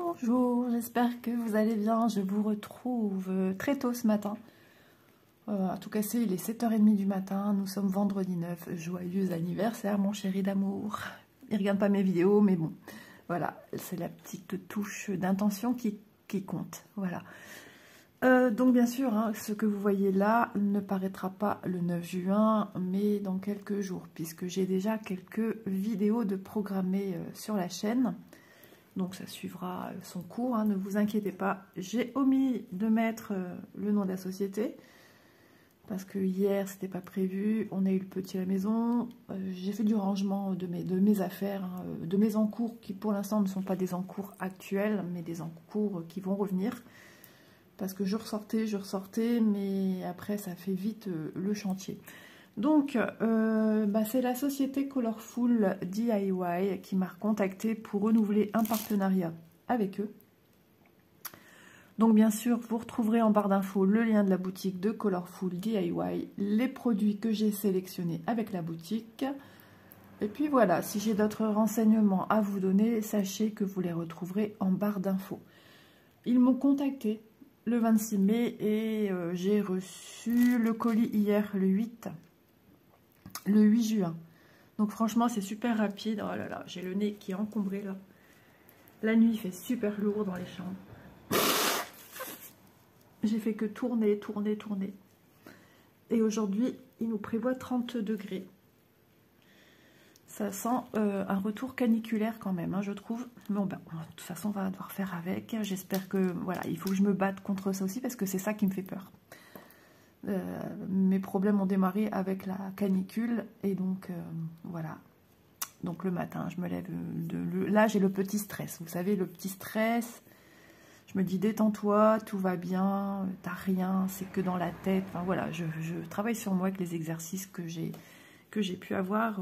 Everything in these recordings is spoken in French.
Bonjour, j'espère que vous allez bien. Je vous retrouve très tôt ce matin. En tout cas, il est 7h30 du matin. Nous sommes vendredi 9. Joyeux anniversaire, mon chéri d'amour. Il ne regarde pas mes vidéos, mais bon, voilà, c'est la petite touche d'intention qui compte. Voilà. Donc, bien sûr, hein, ce que vous voyez là ne paraîtra pas le 9 juin, mais dans quelques jours, puisque j'ai déjà quelques vidéos de programmées sur la chaîne. Donc ça suivra son cours, hein, ne vous inquiétez pas. J'ai omis de mettre le nom de la société, parce que hier c'était pas prévu, on a eu le petit à la maison, j'ai fait du rangement de mes affaires, hein, de mes encours, qui pour l'instant ne sont pas des encours actuels, mais des encours qui vont revenir. Parce que je ressortais, mais après ça fait vite le chantier. Donc, c'est la société Colorful DIY qui m'a contacté pour renouveler un partenariat avec eux. Donc, bien sûr, vous retrouverez en barre d'infos le lien de la boutique de Colorful DIY, les produits que j'ai sélectionnés avec la boutique. Et puis voilà, si j'ai d'autres renseignements à vous donner, sachez que vous les retrouverez en barre d'infos. Ils m'ont contacté le 26 mai et j'ai reçu le colis hier, le 8 juin. Donc franchement, c'est super rapide. Oh là là, j'ai le nez qui est encombré là. La nuit, il fait super lourd dans les chambres. J'ai fait que tourner. Et aujourd'hui, il nous prévoit 30 degrés. Ça sent un retour caniculaire quand même, hein, je trouve. Bon, de toute façon, on va devoir faire avec. J'espère que, voilà, il faut que je me batte contre ça aussi, parce que c'est ça qui me fait peur. Mes problèmes ont démarré avec la canicule, et donc, voilà. Donc, le matin, je me lève. Là, j'ai le petit stress. Vous savez, le petit stress. Je me dis, détends-toi, tout va bien, t'as rien, c'est que dans la tête. Enfin, voilà, je travaille sur moi avec les exercices que j'ai pu avoir...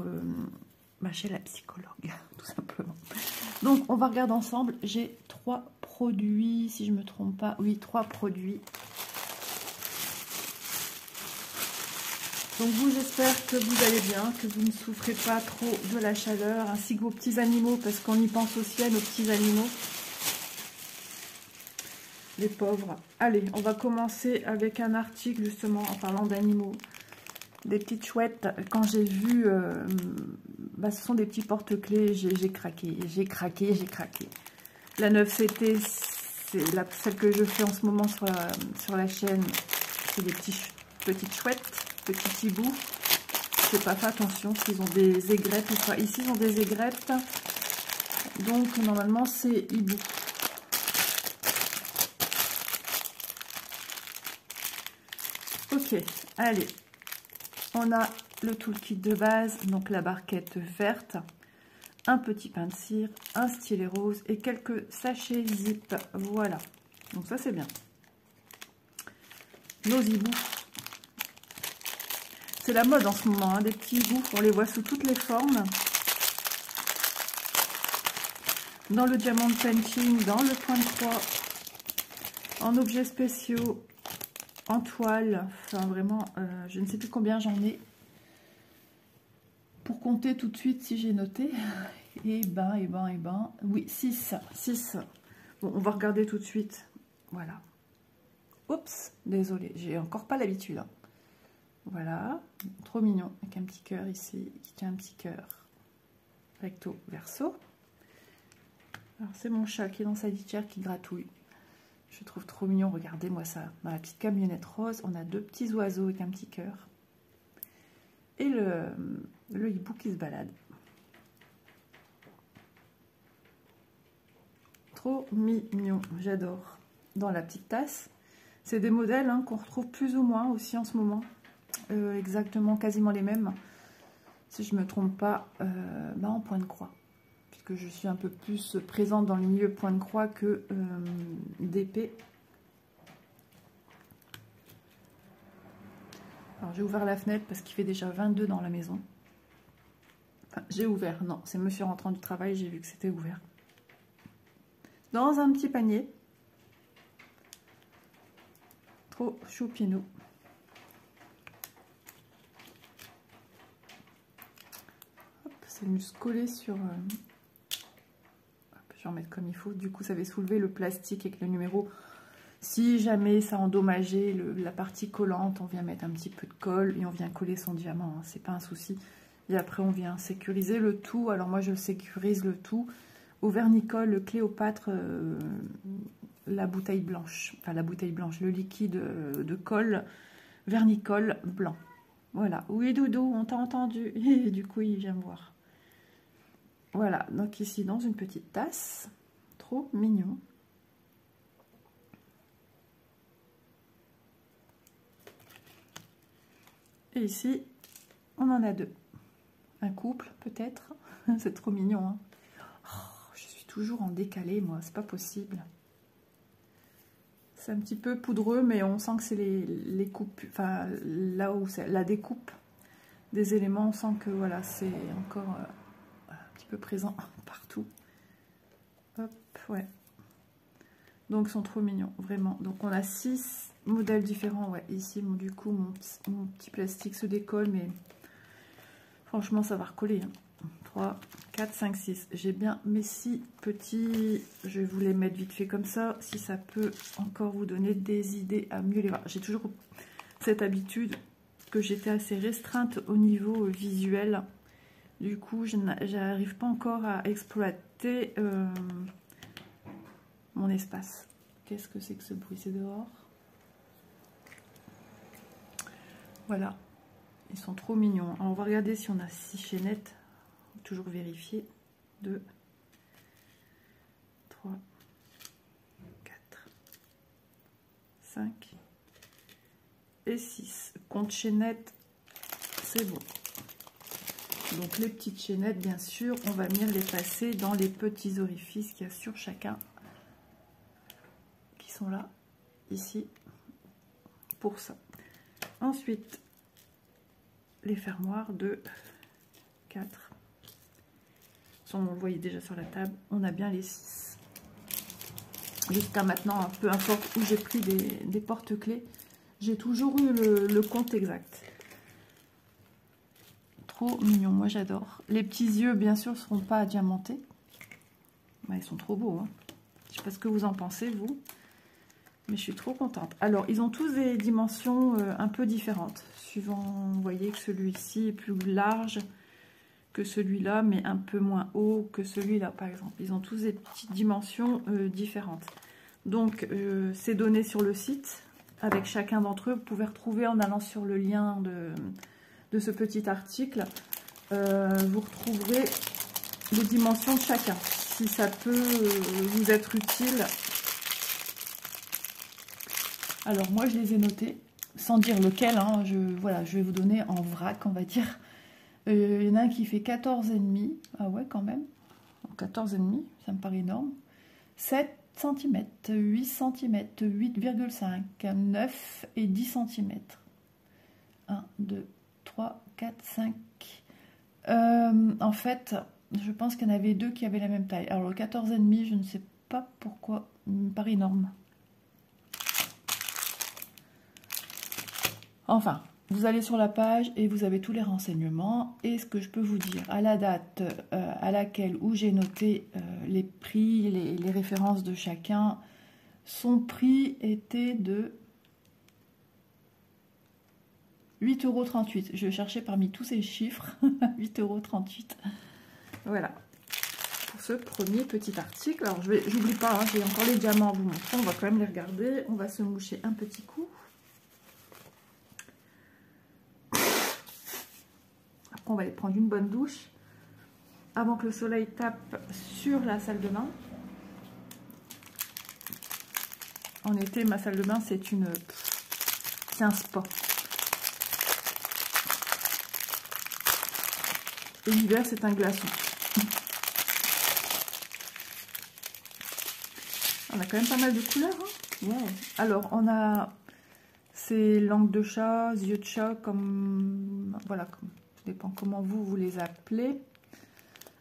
chez la psychologue, tout simplement. Donc, on va regarder ensemble. J'ai 3 produits, si je ne me trompe pas. Oui, 3 produits. Donc, j'espère que vous allez bien, que vous ne souffrez pas trop de la chaleur, ainsi que vos petits animaux, parce qu'on y pense aussi à nos petits animaux. Les pauvres. Allez, on va commencer avec un article, justement, en parlant d'animaux. Des petites chouettes. Quand j'ai vu, ce sont des petits porte-clés, j'ai craqué. La 9CT, c'est celle que je fais en ce moment sur la chaîne. C'est des petites chouettes, petits hiboux. Je n'ai pas fait attention s'ils ont des aigrettes ou pas. Ici, ils ont des aigrettes. Donc, normalement, c'est hibou. Ok, allez. On a le toolkit de base, donc la barquette verte, un petit pain de cire, un stylet rose et quelques sachets zip. Voilà, donc ça c'est bien. Nos hiboux. C'est la mode en ce moment, hein, des petits hiboux, on les voit sous toutes les formes. Dans le diamond painting, dans le point de croix, en objets spéciaux, en toile, enfin vraiment, je ne sais plus combien j'en ai. Pour compter tout de suite si j'ai noté. Et ben. Oui, 6. Bon, on va regarder tout de suite. Voilà. Oups, désolé, j'ai encore pas l'habitude. Hein. Voilà, trop mignon. Avec un petit cœur ici, qui tient un petit cœur. Recto, verso. Alors, c'est mon chat qui est dans sa litière qui gratouille. Je trouve trop mignon. Regardez-moi ça. Dans la petite camionnette rose, on a 2 petits oiseaux avec un petit cœur. Et le hibou qui se balade. Trop mignon, j'adore. Dans la petite tasse. C'est des modèles hein, qu'on retrouve plus ou moins aussi en ce moment. Exactement, quasiment les mêmes. Si je ne me trompe pas, en point de croix. Puisque je suis un peu plus présente dans le milieu point de croix que d'épée. Alors j'ai ouvert la fenêtre parce qu'il fait déjà 22 dans la maison. Enfin, j'ai ouvert, non, c'est monsieur rentrant du travail, j'ai vu que c'était ouvert. Dans un petit panier. Trop choupinou. C'est venu se coller sur... Hop, vais en mettre comme il faut. Du coup, ça avait soulevé le plastique avec le numéro. Si jamais ça endommageait la partie collante, on vient mettre un petit peu de colle et on vient coller son diamant, hein, c'est pas un souci. Et après, on vient sécuriser le tout. Alors moi, je sécurise le tout au vernicole Cléopâtre, la bouteille blanche. Enfin, la bouteille blanche, le liquide de colle vernicole blanc. Voilà. Oui, Doudou, on t'a entendu. Et du coup, il vient me voir. Voilà. Donc ici, dans une petite tasse. Trop mignon. Et ici, on en a deux. Un couple, peut-être. C'est trop mignon, hein. Oh, je suis toujours en décalé, moi. C'est pas possible. C'est un petit peu poudreux, mais on sent que c'est les coupes. Enfin, là où c'est la découpe des éléments, on sent que voilà, c'est encore un petit peu présent partout. Hop, ouais. Donc, ils sont trop mignons, vraiment. Donc, on a 6 modèles différents. Ouais, ici, du coup, mon petit plastique se décolle, mais franchement, ça va recoller. Hein. 3, 4, 5, 6. J'ai bien mes 6 petits. Je vais vous les mettre vite fait comme ça, si ça peut encore vous donner des idées à mieux les voir. J'ai toujours cette habitude que j'étais assez restreinte au niveau visuel. Du coup, je n'arrive pas encore à exploiter mon espace. Qu'est-ce que c'est que ce bruit? C'est dehors. Voilà. Ils sont trop mignons. Alors, on va regarder si on a 6 chaînettes. Toujours vérifier. 2, 3, 4, 5 et 6. Compte chaînettes, c'est bon. Donc les petites chaînettes, bien sûr, on va venir les passer dans les petits orifices qu'il y a sur chacun. Qui sont là, ici, pour ça. Ensuite, les fermoirs de 4. On le voyait déjà sur la table, on a bien les 6. Jusqu'à maintenant, peu importe où j'ai pris des porte-clés, j'ai toujours eu le compte exact. Trop mignon, moi j'adore. Les petits yeux, bien sûr, ne seront pas diamantés. Bah, ils sont trop beaux. Hein. Je ne sais pas ce que vous en pensez, vous. Mais je suis trop contente. Alors, ils ont tous des dimensions un peu différentes. Suivant, vous voyez que celui-ci est plus large que celui-là, mais un peu moins haut que celui-là, par exemple. Ils ont tous des petites dimensions différentes. Donc, c'est donné sur le site. Avec chacun d'entre eux, vous pouvez retrouver en allant sur le lien de ce petit article. Vous retrouverez les dimensions de chacun. Si ça peut vous être utile. Alors, moi, je les ai notés, sans dire lequel. Hein, voilà, je vais vous donner en vrac, on va dire. Il y en a un qui fait 14,5. Ah ouais, quand même. 14,5, ça me paraît énorme. 7 cm, 8 cm, 8,5, 9 et 10 cm. 1, 2, 3, 4, 5. En fait, je pense qu'il y en avait 2 qui avaient la même taille. Alors le 14,5, je ne sais pas pourquoi, il me paraît énorme. Enfin, vous allez sur la page et vous avez tous les renseignements. Et ce que je peux vous dire, à la date à laquelle où j'ai noté les prix, les références de chacun, son prix était de 8,38 €. Je cherchais parmi tous ces chiffres, 8,38 €. Voilà, pour ce premier petit article. Alors, j'oublie pas, hein, j'ai encore les diamants à vous montrer. On va quand même les regarder. On va se moucher un petit coup. On va aller prendre une bonne douche avant que le soleil tape sur la salle de bain. En été, ma salle de bain, c'est un spa. Et l'hiver, c'est un glaçon. On a quand même pas mal de couleurs. Hein. Wow. Alors, on a ces langues de chat, yeux de chat, comme voilà, ça dépend comment vous les appelez.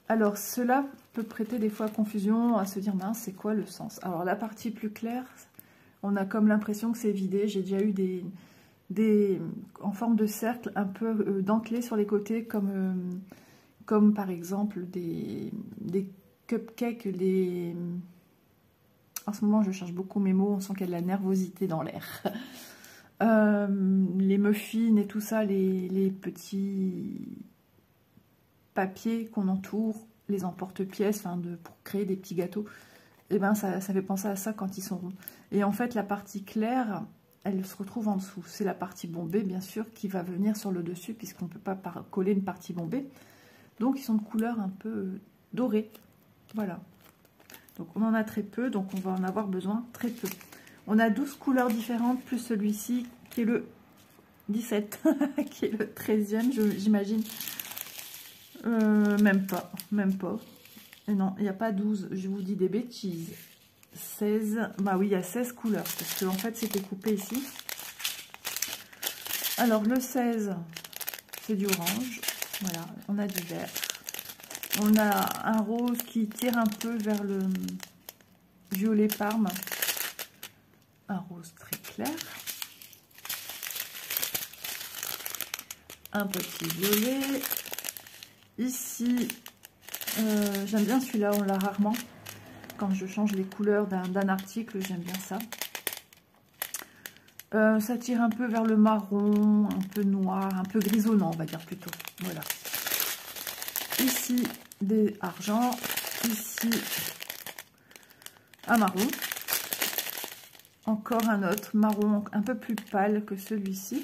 Alors, cela peut prêter des fois à confusion, à se dire, mince, c'est quoi le sens? Alors, la partie plus claire, on a comme l'impression que c'est vidé. J'ai déjà eu des en forme de cercle, un peu dentelés sur les côtés, comme par exemple des cupcakes, les... En ce moment, je cherche beaucoup mes mots, on sent qu'il y a de la nervosité dans l'air. Les muffins et tout ça, les petits papiers qu'on entoure, les emporte-pièces, enfin pour créer des petits gâteaux, et ben ça fait penser à ça quand ils sont ronds. Et en fait, la partie claire, elle se retrouve en dessous. C'est la partie bombée, bien sûr, qui va venir sur le dessus, puisqu'on ne peut pas coller une partie bombée. Donc, ils sont de couleur un peu dorée. Voilà. Donc, on en a très peu, donc on va en avoir besoin très peu. On a 12 couleurs différentes, plus celui-ci, qui est le 17, qui est le 13e, j'imagine. Même pas. Et non, il n'y a pas 12, je vous dis des bêtises. 16, bah oui, il y a 16 couleurs, parce que en fait, c'était coupé ici. Alors, le 16, c'est du orange. Voilà, on a du vert. On a un rose qui tire un peu vers le violet parme. Un rose très clair. Un petit violet. Ici, j'aime bien celui-là, on l'a rarement. Quand je change les couleurs d'un article, j'aime bien ça. Ça tire un peu vers le marron, un peu noir, un peu grisonnant, on va dire plutôt. Voilà. Ici, des argents. Ici, un marron. Encore un autre marron un peu plus pâle que celui-ci.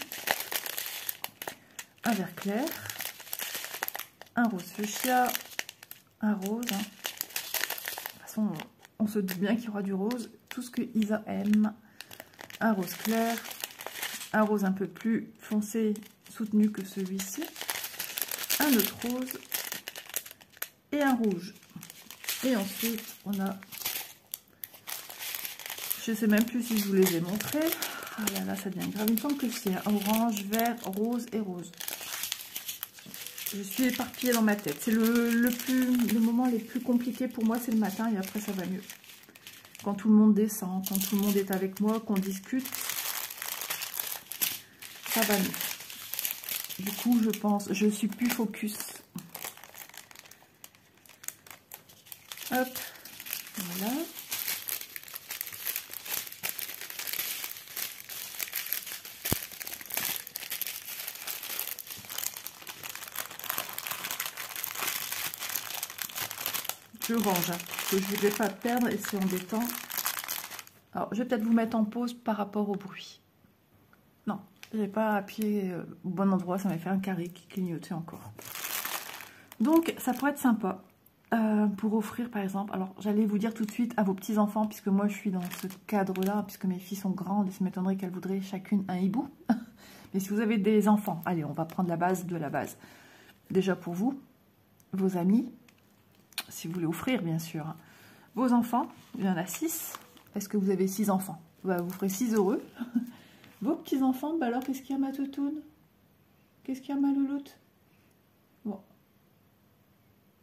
Un vert clair. Un rose fuchsia. Un rose. Hein. De toute façon, on se doute bien qu'il y aura du rose. Tout ce que Isa aime. Un rose clair. Un rose un peu plus foncé, soutenu que celui-ci. Un autre rose. Et un rouge. Et ensuite, on a... Je ne sais même plus si je vous les ai montrés. Ah là là, ça devient grave. Il me semble que c'est orange, vert, rose et rose. Je suis éparpillée dans ma tête. C'est le moment les plus compliqués pour moi, c'est le matin et après ça va mieux. Quand tout le monde descend, quand tout le monde est avec moi, qu'on discute, ça va mieux. Du coup, je pense, je suis plus focus. Hop, voilà. Je range, hein, parce que je ne voudrais pas perdre et c'est embêtant. Alors, je vais peut-être vous mettre en pause par rapport au bruit. Non, je n'ai pas appuyé au bon endroit, ça m'a fait un carré qui clignotait encore. Donc, ça pourrait être sympa pour offrir, par exemple. Alors, j'allais vous dire tout de suite à vos petits-enfants, puisque moi, je suis dans ce cadre-là, puisque mes filles sont grandes et ça m'étonnerait qu'elles voudraient chacune un hibou. Mais si vous avez des enfants, allez, on va prendre la base de la base. Déjà pour vous, vos amis, si vous voulez offrir, bien sûr. Vos enfants, il y en a 6. Est-ce que vous avez 6 enfants? Bah, vous ferez 6 heureux. Vos petits-enfants, bah alors, qu'est-ce qu'il y a, ma toutoune? Qu'est-ce qu'il y a, ma louloute? Bon.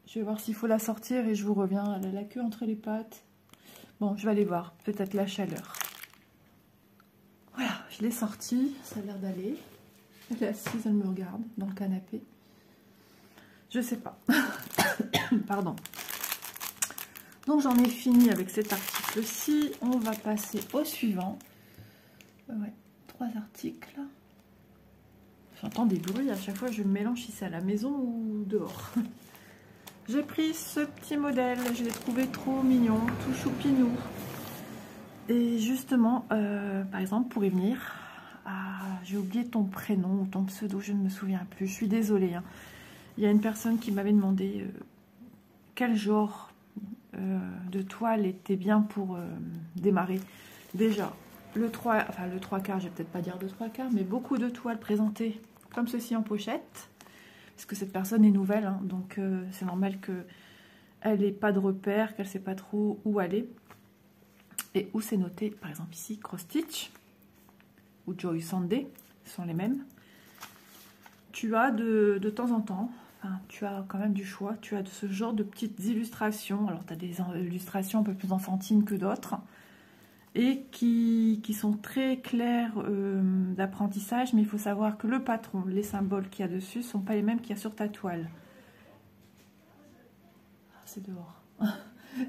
Je vais voir s'il faut la sortir et je vous reviens. Elle a la queue entre les pattes. Bon, je vais aller voir. Peut-être la chaleur. Voilà, je l'ai sortie. Ça a l'air d'aller. Elle est assise, elle me regarde dans le canapé. Je sais pas. Pardon. Donc j'en ai fini avec cet article-ci. On va passer au suivant. Ouais, 3 articles. J'entends des bruits à chaque fois. Je me mélange si c'est à la maison ou dehors. J'ai pris ce petit modèle. Je l'ai trouvé trop mignon, tout choupinou. Et justement, par exemple, pour y venir, j'ai oublié ton prénom ou ton pseudo, je ne me souviens plus. Je suis désolée. Hein. Il y a une personne qui m'avait demandé quel genre de toile était bien pour démarrer. Déjà, le 3 quarts, je vais peut-être pas dire de 3 quarts, mais beaucoup de toiles présentées comme ceci en pochette. Parce que cette personne est nouvelle, hein, donc c'est normal qu'elle n'ait pas de repère, qu'elle ne sait pas trop où aller. Et où c'est noté, par exemple ici, Cross Stitch ou Joy Sunday, sont les mêmes. Tu as de temps en temps, enfin, tu as quand même du choix, tu as de ce genre de petites illustrations. Alors tu as des illustrations un peu plus enfantines que d'autres et qui sont très claires d'apprentissage, mais il faut savoir que le patron, les symboles qu'il y a dessus ne sont pas les mêmes qu'il y a sur ta toile. Ah, c'est dehors.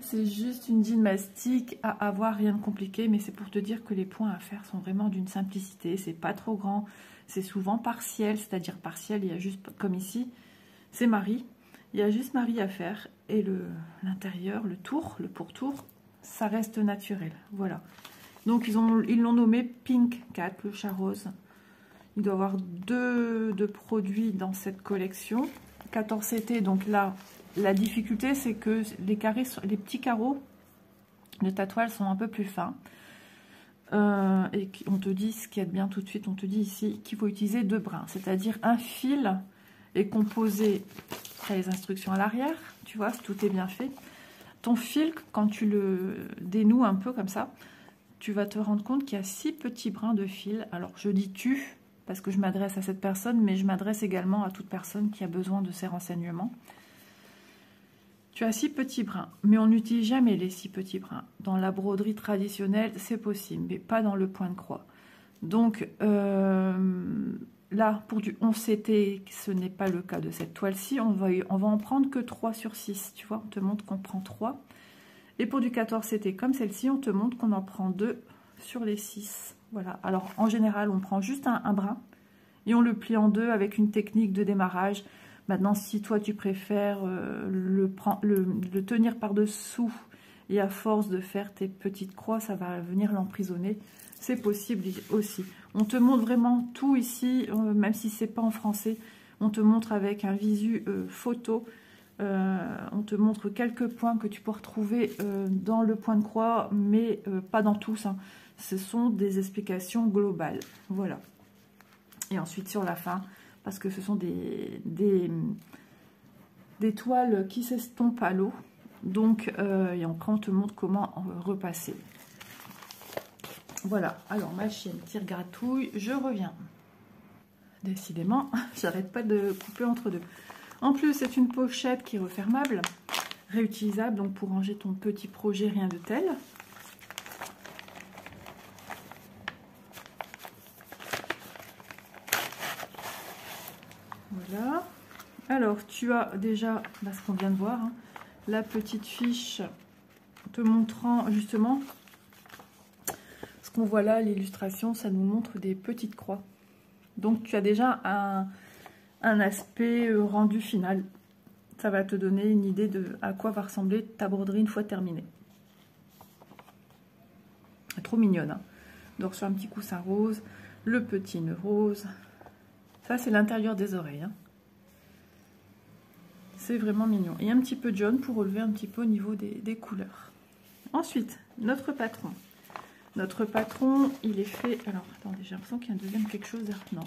C'est juste une gymnastique à avoir, rien de compliqué, mais c'est pour te dire que les points à faire sont vraiment d'une simplicité. C'est pas trop grand, c'est souvent partiel, c'est-à-dire partiel, il y a juste, comme ici, c'est Marie. Il y a juste Marie à faire, et l'intérieur, le tour, le pourtour, ça reste naturel. Voilà. Donc ils l'ont nommé Pink Cat, le chat rose. Il doit y avoir deux produits dans cette collection. 14 CT, donc là, la difficulté, c'est que les petits carreaux de ta toile sont un peu plus fins. Et on te dit, ce qui est bien tout de suite, on te dit ici qu'il faut utiliser 2 brins. C'est-à-dire un fil est composé, tu as les instructions à l'arrière, tu vois, tout est bien fait. Ton fil, quand tu le dénoues un peu comme ça, tu vas te rendre compte qu'il y a 6 petits brins de fil. Alors, je dis tu, parce que je m'adresse à cette personne, mais je m'adresse également à toute personne qui a besoin de ces renseignements. Tu as 6 petits brins, mais on n'utilise jamais les 6 petits brins. Dans la broderie traditionnelle, c'est possible, mais pas dans le point de croix. Donc, là, pour du 11 CT, ce n'est pas le cas de cette toile-ci. On va en prendre que 3 sur 6. Tu vois, on te montre qu'on prend 3. Et pour du 14 CT, comme celle-ci, on te montre qu'on en prend 2 sur les 6. Voilà. Alors, en général, on prend juste un brin et on le plie en 2 avec une technique de démarrage. Maintenant, si toi, tu préfères le tenir par-dessous et à force de faire tes petites croix, ça va venir l'emprisonner. C'est possible aussi. On te montre vraiment tout ici, même si c'est pas en français. On te montre avec un visu photo. On te montre quelques points que tu peux retrouver dans le point de croix, mais pas dans tous. Hein. Ce sont des explications globales. Voilà. Et ensuite, sur la fin, parce que ce sont des toiles qui s'estompent à l'eau. Donc, et après, on te montre comment repasser. Voilà. Alors, machine, tire-gratouille, je reviens. Décidément, j'arrête pas de couper entre deux. En plus, c'est une pochette qui est refermable, réutilisable, donc pour ranger ton petit projet, rien de tel. Voilà. Alors, tu as déjà, là, ce qu'on vient de voir, hein, la petite fiche te montrant justement ce qu'on voit là, l'illustration, ça nous montre des petites croix. Donc, tu as déjà un aspect rendu final. Ça va te donner une idée de à quoi va ressembler ta broderie une fois terminée. Trop mignonne. Hein. Donc, sur un petit coussin rose, le petit nœud rose. Ça, c'est l'intérieur des oreilles. Hein. C'est vraiment mignon. Et un petit peu de jaune pour relever un petit peu au niveau des couleurs. Ensuite, notre patron. Notre patron, il est fait... Alors, attendez, j'ai l'impression qu'il y a un deuxième quelque chose. Non.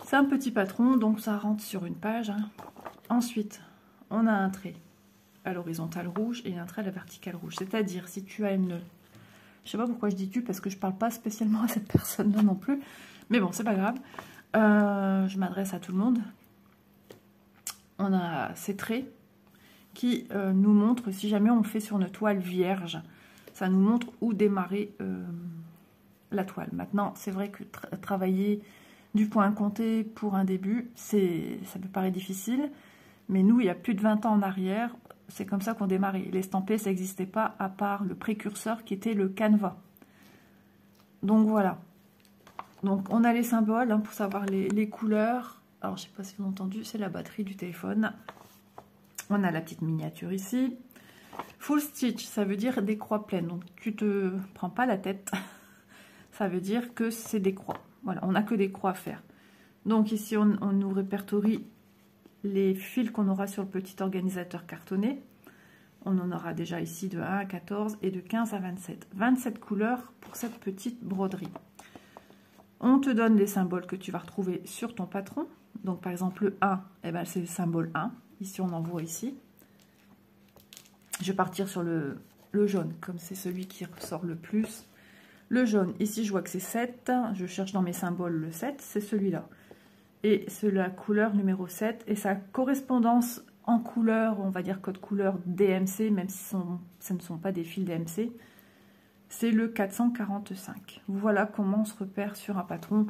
C'est un petit patron, donc ça rentre sur une page. Hein. Ensuite, on a un trait à l'horizontale rouge et un trait à la verticale rouge. C'est-à-dire, si tu as une... Je sais pas pourquoi je dis tu, parce que je parle pas spécialement à cette personne-là non plus. Mais bon, c'est pas grave. Je m'adresse à tout le monde. On a ces traits qui nous montrent, si jamais on le fait sur une toile vierge, ça nous montre où démarrer la toile. Maintenant, c'est vrai que travailler du point compté pour un début, ça peut paraître difficile, mais nous, il y a plus de 20 ans en arrière, c'est comme ça qu'on démarrait. L'estampé, ça n'existait pas, à part le précurseur qui était le canevas. Donc voilà. Donc on a les symboles hein, pour savoir les couleurs. Alors, je ne sais pas si vous avez entendu, c'est la batterie du téléphone. On a la petite miniature ici. Full stitch, ça veut dire des croix pleines. Donc, tu te prends pas la tête. Ça veut dire que c'est des croix. Voilà, on n'a que des croix à faire. Donc, ici, on nous répertorie les fils qu'on aura sur le petit organisateur cartonné. On en aura déjà ici de 1 à 14 et de 15 à 27. 27 couleurs pour cette petite broderie. On te donne les symboles que tu vas retrouver sur ton patron. Donc, par exemple, le 1, eh ben, c'est le symbole 1. Ici, on en voit ici. Je vais partir sur le jaune, comme c'est celui qui ressort le plus. Le jaune, ici, je vois que c'est 7. Je cherche dans mes symboles le 7, c'est celui-là. Et c'est la couleur numéro 7. Et sa correspondance en couleur, on va dire code couleur DMC, même si ce ne sont pas des fils DMC, c'est le 445. Voilà comment on se repère sur un patron.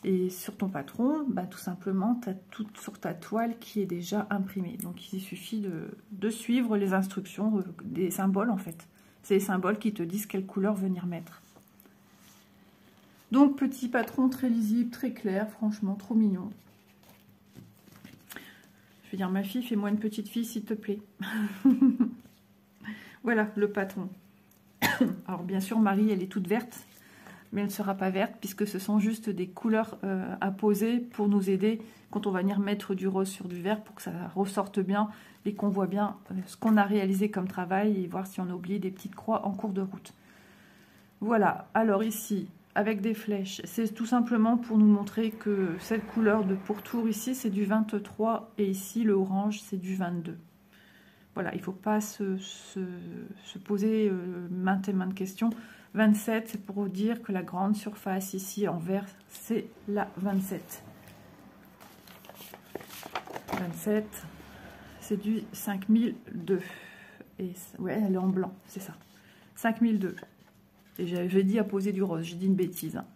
Et sur ton patron, bah, tout simplement, tu as tout sur ta toile qui est déjà imprimé. Donc il suffit de suivre les instructions, des symboles en fait. C'est les symboles qui te disent quelle couleur venir mettre. Donc petit patron très lisible, très clair, franchement trop mignon. Je vais dire ma fille, fais-moi une petite fille s'il te plaît. Voilà le patron. Alors bien sûr Marie elle est toute verte, mais elle ne sera pas verte puisque ce sont juste des couleurs à poser pour nous aider quand on va venir mettre du rose sur du vert pour que ça ressorte bien et qu'on voit bien ce qu'on a réalisé comme travail et voir si on a oublié des petites croix en cours de route. Voilà, alors ici avec des flèches, c'est tout simplement pour nous montrer que cette couleur de pourtour ici c'est du 23 et ici le orange c'est du 22. Voilà, il ne faut pas se poser maintes et maintes questions. 27, c'est pour vous dire que la grande surface ici en vert, c'est la 27. 27, c'est du 5002. Et ouais, elle est en blanc, c'est ça. 5002. Et j'avais dit à poser du rose, j'ai dit une bêtise. Hein.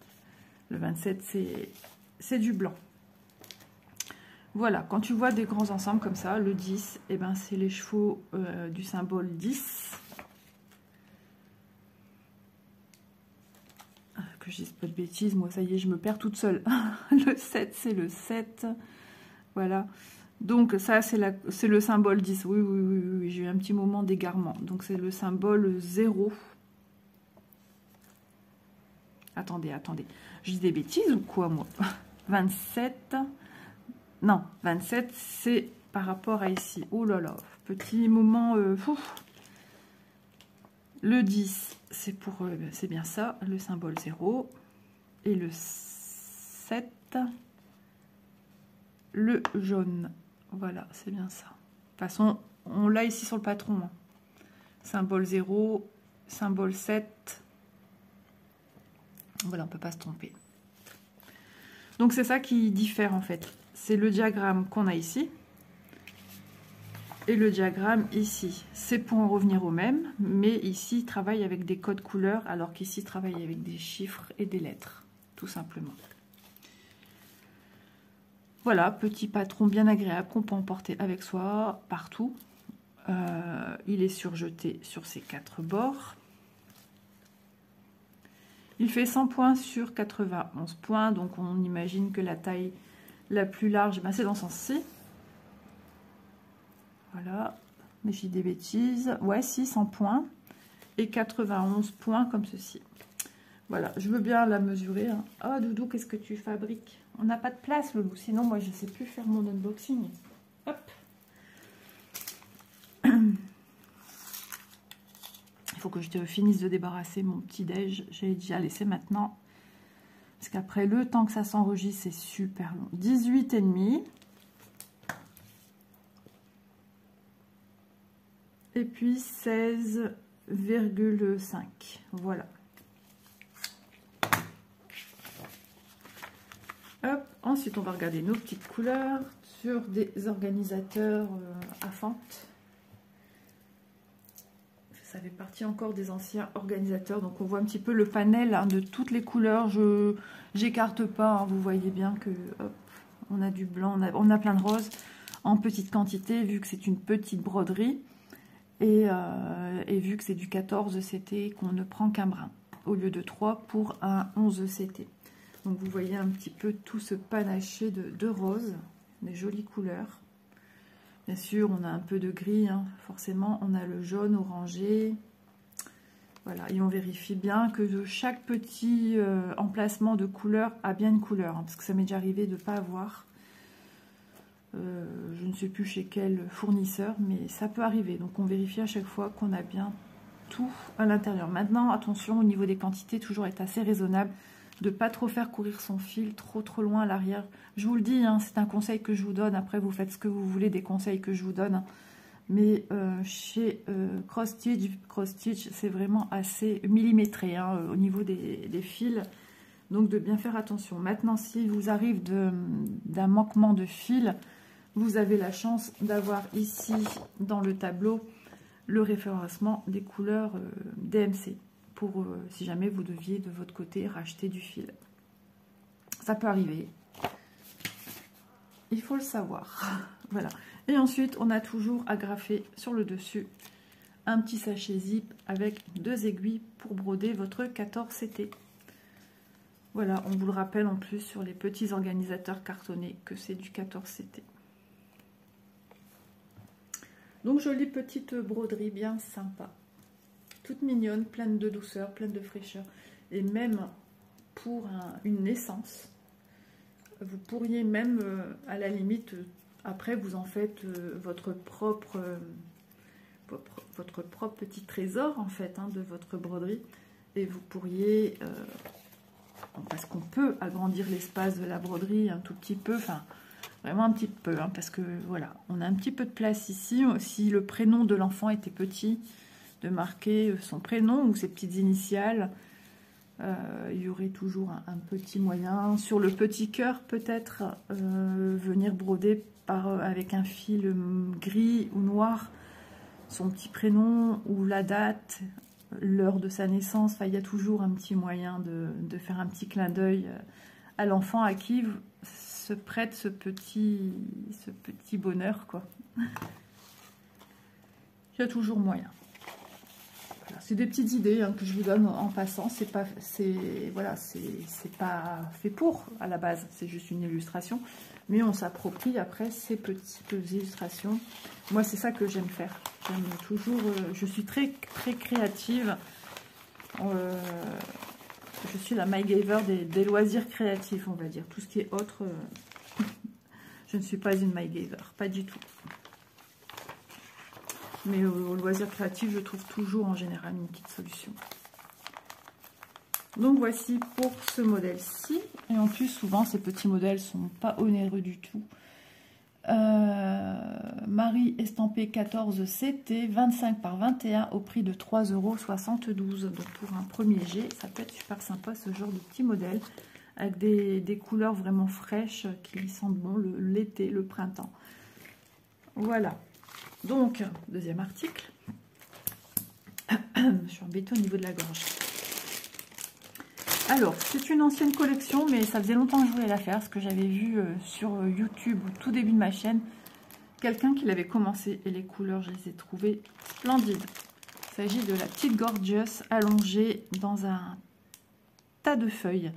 Le 27, c'est du blanc. Voilà, quand tu vois des grands ensembles comme ça, le 10, eh ben, c'est les chevaux du symbole 10. Que je dise pas de bêtises, moi ça y est, je me perds toute seule. Le 7, c'est le 7. Voilà. Donc ça, c'est le symbole 10. Oui, oui, oui, oui, j'ai eu un petit moment d'égarement. Donc c'est le symbole 0. Attendez, attendez. Je dis des bêtises ou quoi, moi? 27. Non, 27, c'est par rapport à ici. Oh là là, petit moment... Le 10, c'est bien ça, le symbole 0. Et le 7, le jaune. Voilà, c'est bien ça. De toute façon, on l'a ici sur le patron. Hein. Symbole 0, symbole 7. Voilà, on ne peut pas se tromper. Donc c'est ça qui diffère en fait. C'est le diagramme qu'on a ici. Et le diagramme ici. C'est pour en revenir au même. Mais ici, il travaille avec des codes couleurs. Alors qu'ici, il travaille avec des chiffres et des lettres. Tout simplement. Voilà, petit patron bien agréable qu'on peut emporter avec soi partout. Il est surjeté sur ses 4 bords. Il fait 100 points sur 91 points. Donc on imagine que la taille la plus large, ben, c'est dans ce sens-ci. Voilà, mais j'ai des bêtises. Ouais, 600 points et 91 points comme ceci. Voilà, je veux bien la mesurer. Hein. Oh, Doudou, qu'est-ce que tu fabriques? On n'a pas de place, Loulou. Sinon, moi, je ne sais plus faire mon unboxing. Hop. Il faut que je te finisse de débarrasser mon petit déj. J'ai déjà laissé maintenant. Parce qu'après, le temps que ça s'enregistre, c'est super long. 18,5. Et puis 16,5. Voilà. Hop. Ensuite, on va regarder nos petites couleurs sur des organisateurs à fente. Ça fait partie encore des anciens organisateurs. Donc, on voit un petit peu le panel hein, de toutes les couleurs. Je n'écarte pas. Hein, vous voyez bien que hop, on a du blanc, on a plein de roses en petite quantité, vu que c'est une petite broderie. Et vu que c'est du 14 CT, qu'on ne prend qu'un brin, au lieu de 3 pour un 11 CT. Donc vous voyez un petit peu tout ce panaché de roses, des jolies couleurs. Bien sûr, on a un peu de gris, hein, forcément, on a le jaune, orangé. Voilà, et on vérifie bien que chaque petit emplacement de couleur a bien une couleur, hein, parce que ça m'est déjà arrivé de ne pas avoir. Je ne sais plus chez quel fournisseur, mais ça peut arriver. Donc on vérifie à chaque fois qu'on a bien tout à l'intérieur. Maintenant, attention, au niveau des quantités, toujours être assez raisonnable, de ne pas trop faire courir son fil trop loin à l'arrière. Je vous le dis, hein, c'est un conseil que je vous donne. Après, vous faites ce que vous voulez des conseils que je vous donne. Mais chez Cross Stitch, c'est vraiment assez millimétré hein, au niveau des fils. Donc de bien faire attention. Maintenant, s'il vous arrive d'un manquement de fil, vous avez la chance d'avoir ici dans le tableau le référencement des couleurs DMC pour si jamais vous deviez de votre côté racheter du fil. ça peut arriver. Il faut le savoir. Voilà. Et ensuite, on a toujours agrafé sur le dessus un petit sachet zip avec 2 aiguilles pour broder votre 14CT. Voilà, on vous le rappelle en plus sur les petits organisateurs cartonnés que c'est du 14CT. Donc, jolie petite broderie bien sympa. Toute mignonne, pleine de douceur, pleine de fraîcheur. Et même pour une naissance, vous pourriez même, à la limite, après vous en faites votre propre petit trésor en fait, hein, de votre broderie. Et vous pourriez, parce qu'on peut agrandir l'espace de la broderie un tout petit peu, enfin vraiment un petit peu, hein, parce que voilà, on a un petit peu de place ici. Si le prénom de l'enfant était petit, de marquer son prénom ou ses petites initiales. Il y aurait toujours un petit moyen. Sur le petit cœur, peut-être venir broder avec un fil gris ou noir son petit prénom ou la date, l'heure de sa naissance. Enfin, il y a toujours un petit moyen de faire un petit clin d'œil à l'enfant à qui se prête ce petit bonheur, quoi. Il y a toujours moyen. C'est des petites idées, hein, que je vous donne en passant. C'est pas fait pour à la base. C'est juste une illustration, mais on s'approprie après ces petites illustrations. Moi, c'est ça que j'aime faire. J'aime toujours. Je suis très créative. Je suis la MyGaver des loisirs créatifs, on va dire. Tout ce qui est autre, je ne suis pas une MyGaver, pas du tout. Mais au loisir créatif, je trouve toujours en général une petite solution. Donc voici pour ce modèle-ci. Et en plus, souvent, ces petits modèles sont pas onéreux du tout. Marie estampée 14CT, 25 par 21 au prix de 3,72 €. Donc pour un premier jet, ça peut être super sympa ce genre de petit modèle. Avec des couleurs vraiment fraîches qui sentent bon l'été, le printemps. Voilà. Donc, deuxième article. Je suis embêtée au niveau de la gorge. Alors, c'est une ancienne collection, mais ça faisait longtemps que je voulais la faire, parce que j'avais vu sur YouTube, au tout début de ma chaîne, quelqu'un qui l'avait commencé, et les couleurs, je les ai trouvées splendides. Il s'agit de la petite Gorgeous allongée dans un tas de feuilles.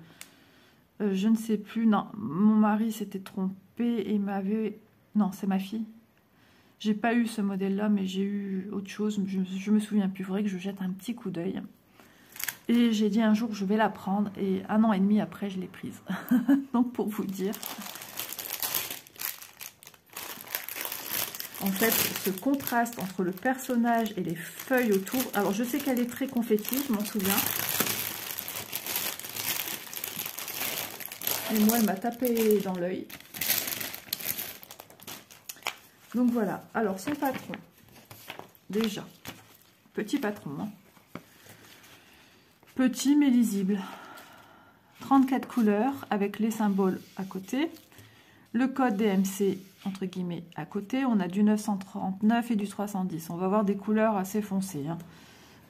Je ne sais plus, non, mon mari s'était trompé et m'avait... Non, c'est ma fille. J'ai pas eu ce modèle-là, mais j'ai eu autre chose. Je me souviens plus. Il faudrait que je jette un petit coup d'œil. Et j'ai dit un jour, je vais la prendre. Et 1 an et demi après, je l'ai prise. Donc, pour vous dire. En fait, ce contraste entre le personnage et les feuilles autour. Alors, je sais qu'elle est très confetti, je m'en souviens. Et moi, elle m'a tapé dans l'œil. Donc voilà, alors son patron, déjà, petit patron, hein. Petit mais lisible, 34 couleurs avec les symboles à côté, le code DMC entre guillemets à côté, on a du 939 et du 310, on va avoir des couleurs assez foncées, hein.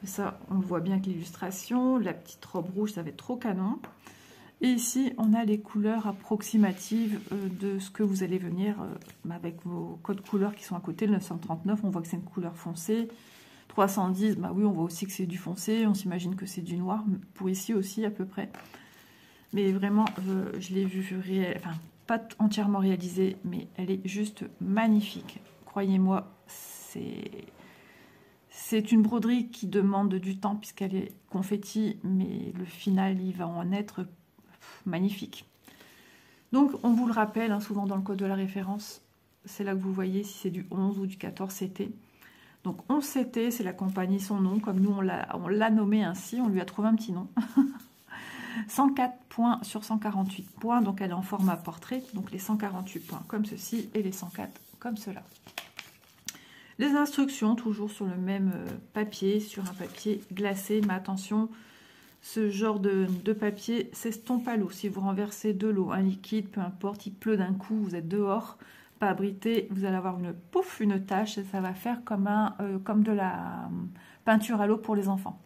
Ça on voit bien que l'illustration, la petite robe rouge ça va être trop canon. Et ici, on a les couleurs approximatives de ce que vous allez venir avec vos codes couleurs qui sont à côté. Le 939, on voit que c'est une couleur foncée. 310, bah oui, on voit aussi que c'est du foncé. On s'imagine que c'est du noir. Pour ici aussi, à peu près. Mais vraiment, je l'ai vu enfin, pas entièrement réalisée, mais elle est juste magnifique. Croyez-moi, c'est une broderie qui demande du temps puisqu'elle est confetti, mais le final, il va en être magnifique. Donc on vous le rappelle, hein, souvent dans le code de la référence, c'est là que vous voyez si c'est du 11 ou du 14CT. Donc 11CT, c'est la compagnie, son nom, comme nous on l'a nommé ainsi, on lui a trouvé un petit nom. 104 points sur 148 points, donc elle est en format portrait, donc les 148 points comme ceci et les 104 comme cela. Les instructions, toujours sur le même papier, sur un papier glacé, mais attention, ce genre de papier s'estompe à l'eau. Si vous renversez de l'eau, un liquide, peu importe, il pleut d'un coup, vous êtes dehors, pas abrité, vous allez avoir une tache et ça va faire comme de la peinture à l'eau pour les enfants.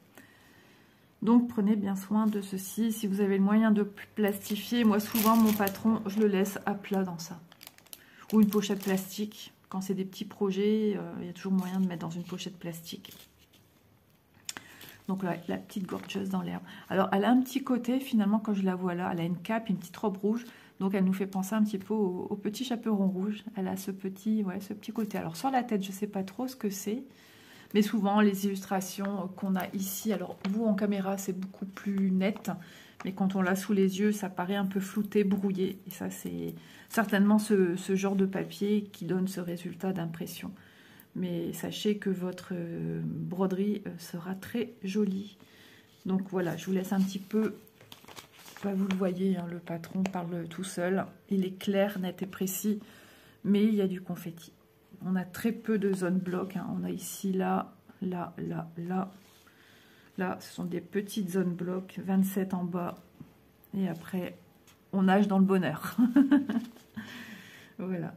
Donc prenez bien soin de ceci. Si vous avez le moyen de plastifier, moi souvent mon patron, je le laisse à plat dans ça. Ou une pochette plastique. Quand c'est des petits projets, il y a toujours moyen de mettre dans une pochette plastique. Donc la petite gorgeuse dans l'herbe. Alors elle a un petit côté, finalement quand je la vois là, elle a une cape, une petite robe rouge. Donc elle nous fait penser un petit peu au petit chaperon rouge. Elle a ce petit côté. Alors sur la tête, je ne sais pas trop ce que c'est. Mais souvent, les illustrations qu'on a ici, alors vous en caméra, c'est beaucoup plus net. Mais quand on l'a sous les yeux, ça paraît un peu flouté, brouillé. Et ça, c'est certainement ce genre de papier qui donne ce résultat d'impression. Mais sachez que votre broderie sera très jolie. Donc voilà, je vous laisse un petit peu... Bah, vous le voyez, hein, le patron parle tout seul. Il est clair, net et précis. Mais il y a du confetti. On a très peu de zones blocs. Hein. On a ici, là, là, là, là. Là, ce sont des petites zones blocs. 27 en bas. Et après, on nage dans le bonheur. Voilà.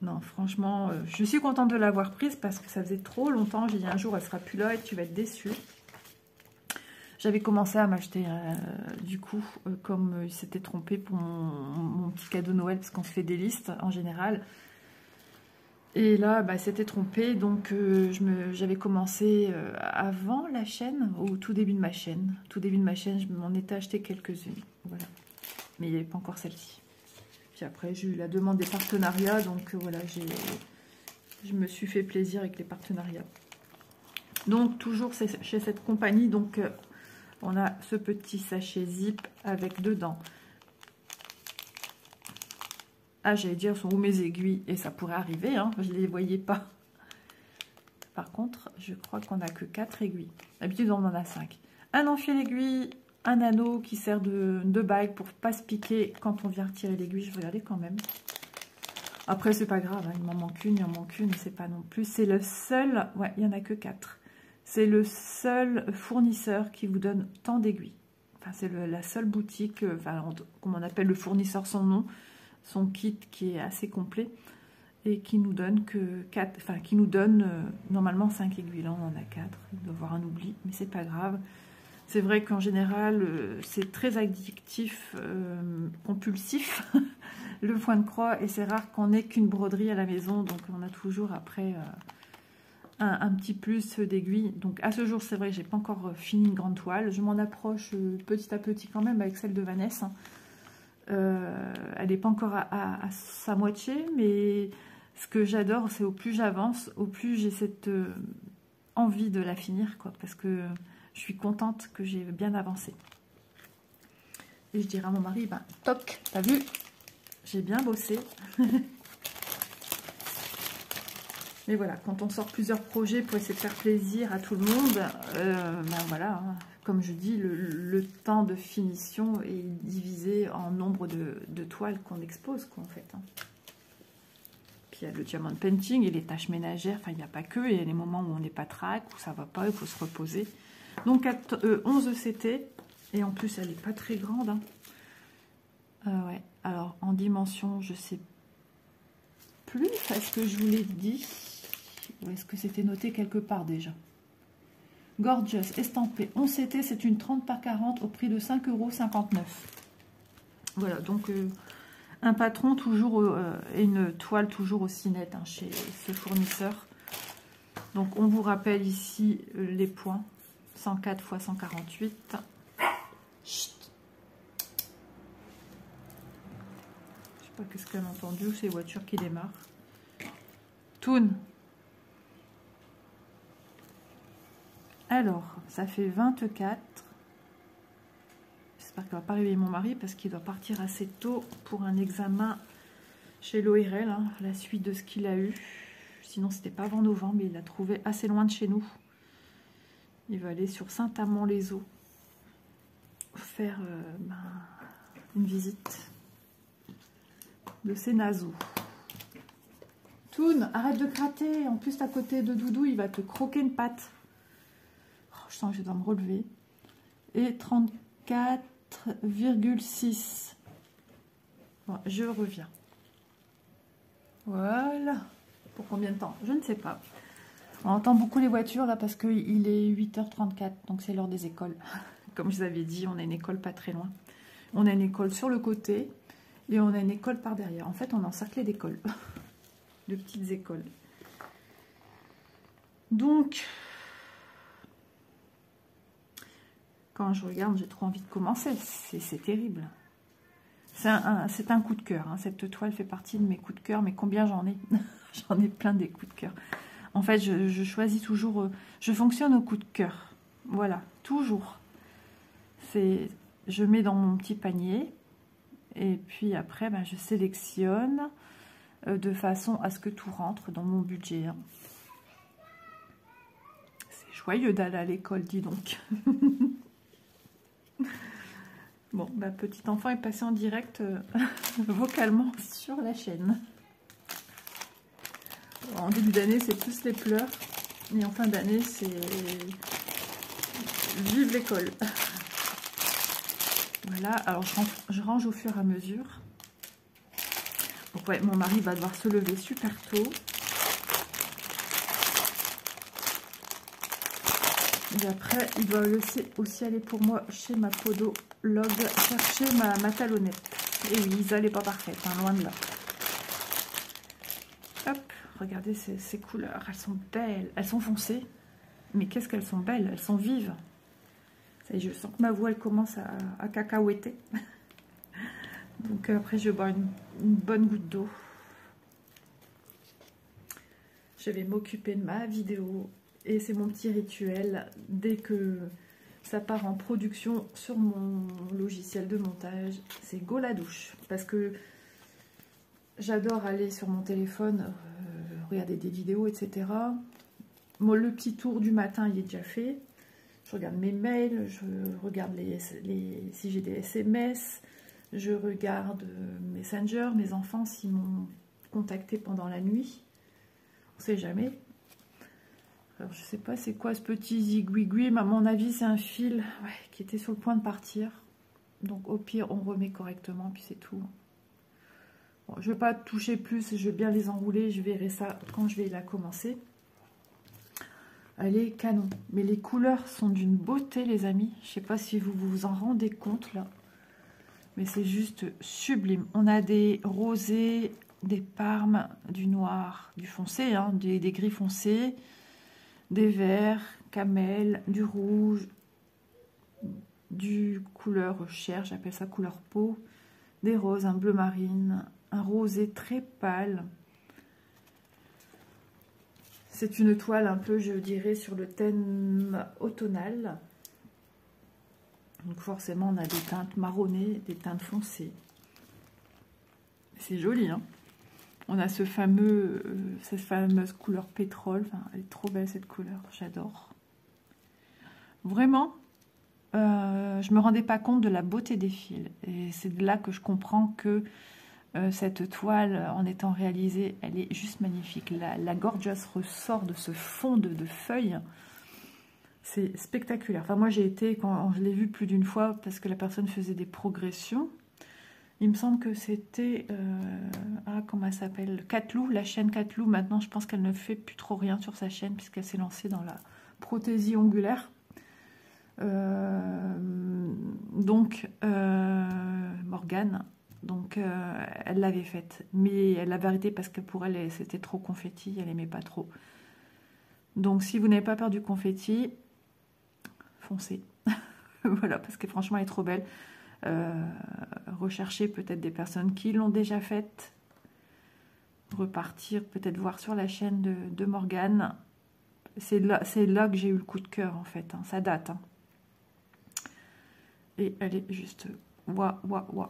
Non, franchement, je suis contente de l'avoir prise parce que ça faisait trop longtemps. J'ai dit un jour, elle sera plus là et tu vas être déçue. J'avais commencé à m'acheter, du coup, comme il s'était trompé pour mon petit cadeau Noël, parce qu'on se fait des listes en général. Et là, bah, c'était trompé, donc j'avais commencé avant la chaîne, au tout début de ma chaîne. Tout début de ma chaîne, je m'en étais acheté quelques-unes, voilà. Mais il n'y avait pas encore celle-ci. Puis après, j'ai eu la demande des partenariats, donc voilà, je me suis fait plaisir avec les partenariats. Donc, toujours chez cette compagnie, donc on a ce petit sachet zip avec dedans. Ah, j'allais dire, sont où mes aiguilles? Et ça pourrait arriver, hein, je ne les voyais pas. Par contre, je crois qu'on n'a que 4 aiguilles. D'habitude, on en a 5. Un enfil aiguille, un anneau qui sert de bague pour ne pas se piquer quand on vient retirer l'aiguille. Je vais regarder quand même. Après, c'est pas grave, hein, il m'en manque une, c'est pas non plus. C'est le seul, ouais, il n'y en a que 4. C'est le seul fournisseur qui vous donne tant d'aiguilles. Enfin, c'est la seule boutique, enfin, comme on appelle le fournisseur son nom, son kit qui est assez complet et qui nous donne que 4, enfin qui nous donne normalement 5 aiguilles. Là on en a 4, il doit y avoir un oubli, mais c'est pas grave. C'est vrai qu'en général c'est très addictif, compulsif le point de croix, et c'est rare qu'on ait qu'une broderie à la maison, donc on a toujours après un petit plus d'aiguilles. Donc à ce jour c'est vrai que j'ai pas encore fini une grande toile, je m'en approche petit à petit quand même avec celle de Vanessa. Elle n'est pas encore à sa moitié, mais ce que j'adore, c'est au plus j'avance, au plus j'ai cette envie de la finir, quoi, parce que je suis contente que j'ai bien avancé. Et je dirais à mon mari, ben, toc, t'as vu, j'ai bien bossé. Mais voilà, quand on sort plusieurs projets pour essayer de faire plaisir à tout le monde, ben voilà, hein. Comme je dis, le temps de finition est divisé en nombre de toiles qu'on expose, quoi, en fait. Hein. Puis il y a le diamond painting et les tâches ménagères. Enfin, il n'y a pas que. Il y a les moments où on n'est pas trac, où ça ne va pas, il faut se reposer. Donc, 11 ECT. Et en plus, elle n'est pas très grande. Hein. Ouais. Alors, en dimension, je ne sais plus. Est-ce que je vous l'ai dit? Ou est-ce que c'était noté quelque part déjà? Gorgeous, estampé, 11 CT, c'est une 30 par 40 au prix de 5,59 €. Voilà, donc un patron toujours et une toile toujours aussi nette, hein, chez ce fournisseur. Donc on vous rappelle ici les points, 104 x 148. Chut. Je sais pas qu'est-ce qu'elle a entendu, ou c'est les voitures qui démarrent. Toon. Alors, ça fait 24. J'espère qu'elle ne va pas réveiller mon mari parce qu'il doit partir assez tôt pour un examen chez l'ORL, hein, la suite de ce qu'il a eu. Sinon, c'était pas avant novembre, mais il l'a trouvé assez loin de chez nous. Il va aller sur Saint-Amand-les-Eaux faire une visite de ses naseaux. Toon, arrête de gratter. En plus, à côté de Doudou, il va te croquer une patte. Je sens que je dois me relever. Et 34,6. Bon, je reviens. Voilà. Pour combien de temps? Je ne sais pas. On entend beaucoup les voitures là parce qu'il est 8h34, donc c'est l'heure des écoles. Comme je vous avais dit, on a une école pas très loin. On a une école sur le côté et on a une école par derrière. En fait, on est encerclé d'écoles, de petites écoles. Donc, quand je regarde, j'ai trop envie de commencer. C'est terrible. C'est un coup de cœur. Hein. Cette toile fait partie de mes coups de cœur. Mais combien j'en ai? J'en ai plein des coups de cœur. En fait, je choisis toujours... je fonctionne au coup de cœur. Voilà, toujours. Je mets dans mon petit panier. Et puis après, ben, je sélectionne de façon à ce que tout rentre dans mon budget. Hein. C'est joyeux d'aller à l'école, dis donc. Bon, bah, petit enfant est passé en direct vocalement sur la chaîne. En début d'année, c'est plus les pleurs. Et en fin d'année, c'est vive l'école. Voilà, alors je range au fur et à mesure. Donc ouais, mon mari va devoir se lever super tôt. Et après, il doit aussi aller pour moi chez ma podologue chercher ma talonnette. Et oui, Isa n'est pas parfaite, hein, loin de là. Hop, regardez ces couleurs, elles sont belles, elles sont foncées. Mais qu'est-ce qu'elles sont belles, elles sont vives. Ça y est, je sens que ma voix, elle commence à cacahuéter. Donc après, je vais boire une bonne goutte d'eau. Je vais m'occuper de ma vidéo. Et c'est mon petit rituel. Dès que ça part en production sur mon logiciel de montage, c'est go la douche. Parce que j'adore aller sur mon téléphone, regarder des vidéos, etc. Moi, le petit tour du matin, il est déjà fait. Je regarde mes mails, je regarde si j'ai des SMS, je regarde Messenger, mes enfants s'ils m'ont contacté pendant la nuit. On ne sait jamais. Alors, je sais pas c'est quoi ce petit zigouigoui, mais à mon avis, c'est un fil qui était sur le point de partir. Donc, au pire, on remet correctement, puis c'est tout. Bon, je ne vais pas toucher plus, je vais bien les enrouler, je verrai ça quand je vais la commencer. Elle est canon. Mais les couleurs sont d'une beauté, les amis. Je ne sais pas si vous vous en rendez compte, là. Mais c'est juste sublime. On a des rosés, des parmes, du noir, du foncé, hein, des gris foncés, des verts, camel, du rouge, du couleur chair, j'appelle ça couleur peau, des roses, un bleu marine, un rosé très pâle. C'est une toile un peu, je dirais, sur le thème automnal. Donc forcément, on a des teintes marronnées, des teintes foncées. C'est joli, hein. On a cette fameuse couleur pétrole. Enfin, elle est trop belle, cette couleur. J'adore. Vraiment, je ne me rendais pas compte de la beauté des fils. Et c'est de là que je comprends que cette toile, en étant réalisée, elle est juste magnifique. La gorgeous ressort de ce fond de feuilles. C'est spectaculaire. Enfin, moi, j'ai été, quand je l'ai vu plus d'une fois, parce que la personne faisait des progressions. Il me semble que c'était, comment elle s'appelle, Catlou, la chaîne Catlou. Maintenant, je pense qu'elle ne fait plus trop rien sur sa chaîne, puisqu'elle s'est lancée dans la prothésie ongulaire. Donc, Morgane, donc elle l'avait faite. Mais elle l'avait arrêtée parce que pour elle, c'était trop confetti, elle n'aimait pas trop. Donc, si vous n'avez pas peur du confetti, foncez. Voilà, parce que franchement, elle est trop belle. Rechercher peut-être des personnes qui l'ont déjà faite, repartir, peut-être voir sur la chaîne de Morgane. C'est là que j'ai eu le coup de cœur, en fait, hein. Ça date, hein. Et elle est juste waouh.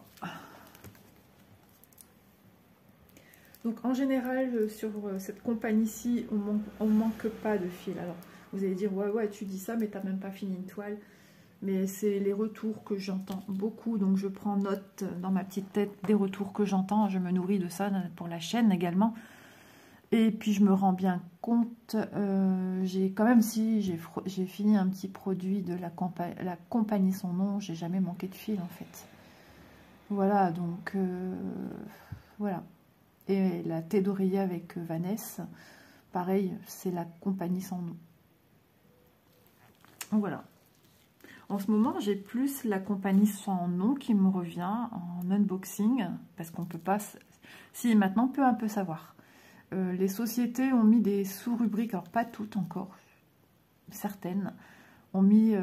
Donc en général, sur cette compagnie-ci, on manque pas de fil. Alors vous allez dire ouais tu dis ça, mais t'as même pas fini une toile. Mais c'est les retours que j'entends beaucoup, donc je prends note dans ma petite tête des retours que j'entends. Je me nourris de ça pour la chaîne également. Et puis je me rends bien compte, j'ai quand même, si j'ai fini un petit produit de la compagnie Son Nom, j'ai jamais manqué de fil en fait. Voilà, donc voilà. Et la thé d'oreiller avec Vanessa, Pareil, c'est la compagnie sans nom. Voilà. En ce moment, j'ai plus la compagnie sans nom qui me revient en unboxing, parce qu'on peut pas... Si, maintenant, on peut un peu savoir. Les sociétés ont mis des sous-rubriques, alors pas toutes encore, certaines, ont mis,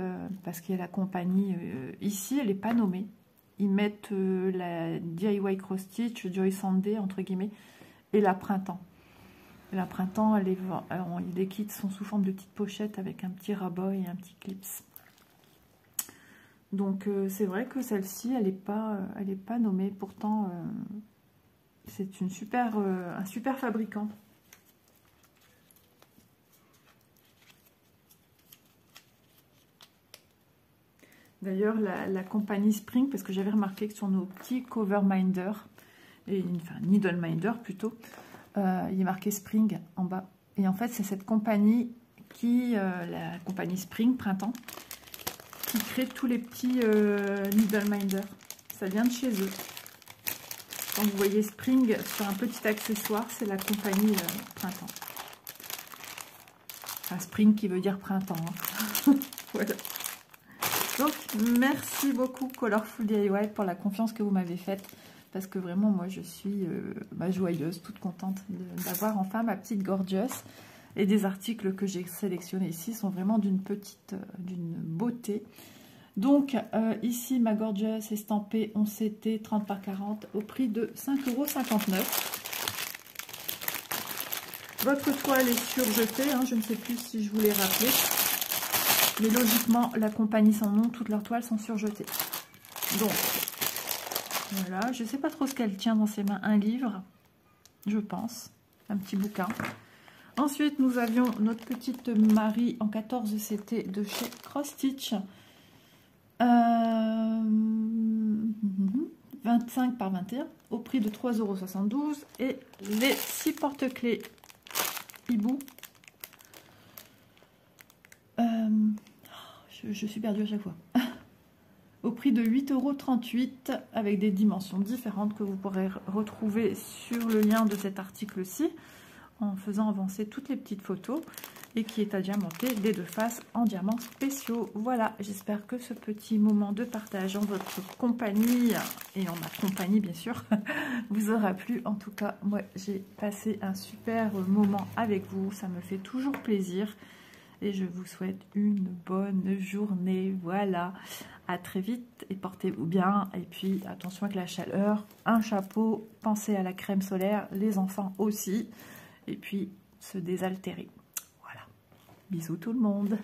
parce qu'il y a la compagnie, ici, elle n'est pas nommée. Ils mettent la DIY Cross Stitch, Joy Sunday, entre guillemets, et la Printemps. La Printemps, les kits sont sous forme de petites pochettes avec un petit rabat et un petit clips. Donc c'est vrai que celle-ci, elle n'est pas nommée. Pourtant, c'est un super fabricant. D'ailleurs, la compagnie Spring, parce que j'avais remarqué que sur nos petits cover minder, enfin needle minder plutôt, il est marqué Spring en bas. Et en fait, c'est cette compagnie la compagnie Spring Printemps, qui crée tous les petits needle minder. Ça vient de chez eux. Quand vous voyez Spring sur un petit accessoire, c'est la compagnie Printemps. Enfin, Spring qui veut dire printemps. Hein. Voilà. Donc, merci beaucoup Colorful DIY pour la confiance que vous m'avez faite. Parce que vraiment, moi, je suis joyeuse, toute contente d'avoir enfin ma petite Gorgeous. Et des articles que j'ai sélectionnés ici sont vraiment d'une beauté. Donc, ici, ma Gorgeous estampée 11CT 30 par 40 au prix de 5,59 €. Votre toile est surjetée, hein, je ne sais plus si je vous l'ai rappelé. Mais logiquement, la compagnie sans nom, toutes leurs toiles sont surjetées. Donc, voilà, je ne sais pas trop ce qu'elle tient dans ses mains. Un livre, je pense, un petit bouquin. Ensuite, nous avions notre petite Marie en 14 CT de chez Cross Stitch. 25 par 21 au prix de 3,72 €. Et les 6 porte-clés hibou. Je suis perdue à chaque fois. Au prix de 8,38 € avec des dimensions différentes que vous pourrez retrouver sur le lien de cet article-ci en faisant avancer toutes les petites photos et qui est à diamanter les deux faces en diamants spéciaux. Voilà, j'espère que ce petit moment de partage en votre compagnie et en ma compagnie bien sûr vous aura plu. En tout cas, moi j'ai passé un super moment avec vous, ça me fait toujours plaisir. Et je vous souhaite une bonne journée. Voilà, à très vite et portez-vous bien. Et puis attention avec la chaleur, un chapeau, pensez à la crème solaire, les enfants aussi. Et puis se désaltérer. Voilà, bisous tout le monde.